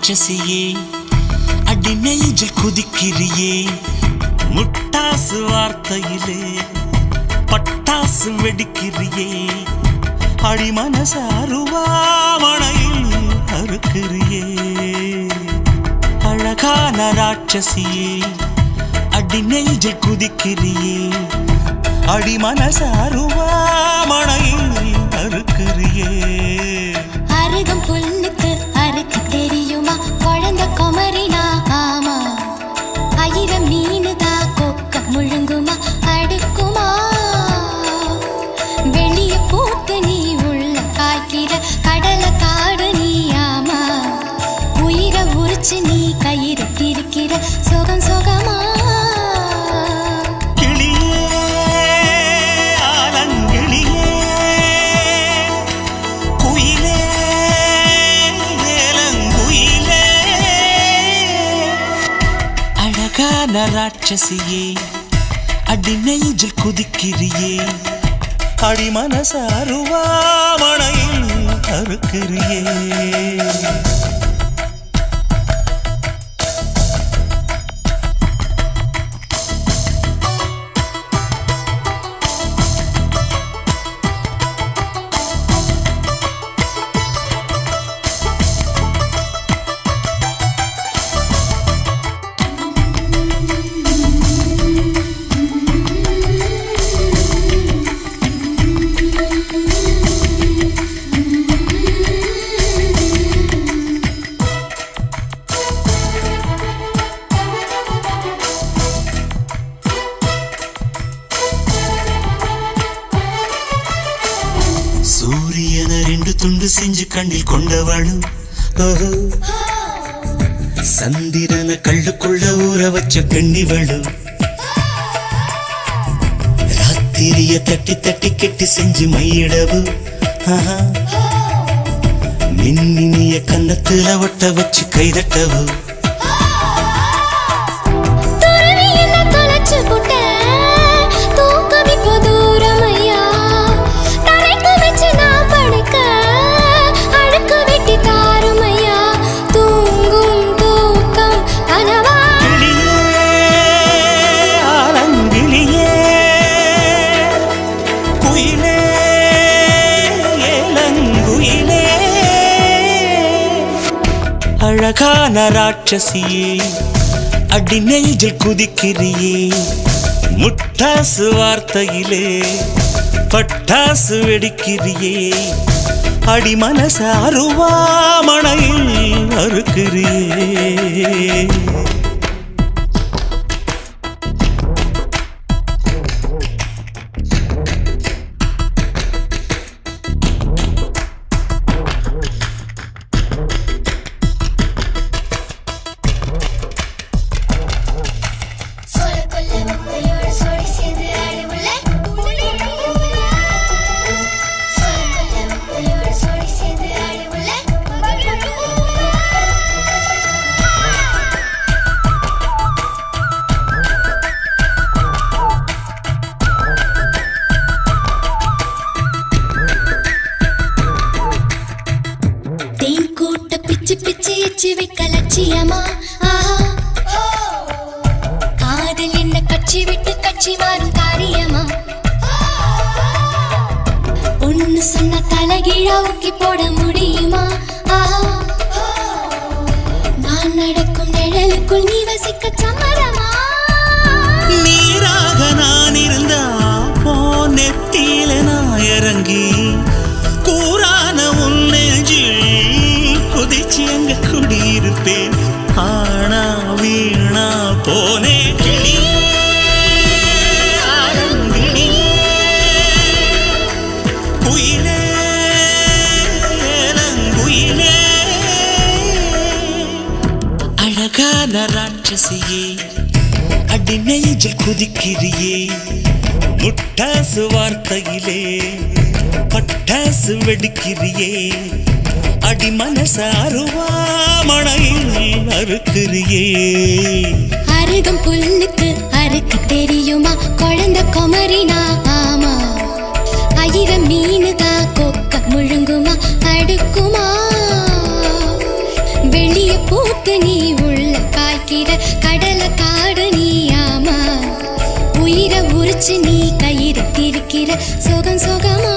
ராட்சசியே அடி நெஞ்சில் குதிக்கிறியே முட்டாசு வார்த்தையிலே பட்டாசு வெடிக்கிறியே அடி மனச அருவாமணையில் அறுக்கிறியே அழகான ராட்சசியே அடி நெஞ்சில் குதிக்கிறியே அடி மனச அருவாமணையில் அறுக்கிறியே அருகம் புல்லுக்கு அறுக்க தெரியுமா குழந்தை குமரினா ஆமா ஆயிரம் மீனுதா கொக்க முழுங்குமா அடுக்குமா வெளிய பூத்து நீ உள்ள காய்க்கிற கடலை காடு நீ ஆமா உயிரை உரிச்சு நீ கயிறு திரிக்கிற சுகம் சுகமா ராட்சசியே அடி நெஞ்சில் குதிக்கிறியே அடி மனச அருவாமணையில் அறுக்கிறியே சூரியன ரெண்டு துண்டு செஞ்சு கண்ணில் கொண்டவளு சந்திரன கள்ளுக்குள்ள ஊற வச்ச பெண்ணிவளு ராத்திரிய தட்டி தட்டி கெட்டி செஞ்சு மையிடவு மின்னிய கன்னத்துல ஒட்ட வச்சு கைதட்டவு அழகான ராட்சசியே அடி நெஞ்சில் குதிக்கிறியே முட்டாசு வார்த்தையிலே பட்டாசு வெடிக்கிறியே அடி மனச அருவாமணையில் அறுக்கிறியே லட்சியமா காதல் என்ன கட்சி விட்டு கட்சி மாறும் காரியமா ஒன்னு சொன்ன தலைகீழா ஊக்கி போட முடியுமா நான் நடக்கும் நிழலுக்குள் நீ வசிக்க சம்மரமா நீராக நான் இருந்தா போ நெத்தியில நான் இறங்கி கூறான உன் நெஞ்சில் குதிச்சு எங்க குடியிருப்பேன் ஆனா வீணா போனே கிளி ஆரங்கிளி குயிலே ஏலங்குயிலே அழகான ராட்சசியே அடி நெஞ்சில் குதிக்கிறியே முட்டாசு வார்த்தையிலே பட்டாசு வெடிக்கிறியே அடி மனச அருவாமணையில் அறுக்கிறியே அருகம் புல்லுக்கு அறுக்க தெரியுமா குழந்தை குமரினா ஆமா ஆயிரம் மீனுதா கொக்க முழுங்குமா அடுக்குமா வெளிய பூ பூத்து நீ உள்ள காய்க்கிற கடலை காடு நீ ஆமா உயிரை உரிச்சு நீ கயிறு திரிக்கிற சுகம் சுகமா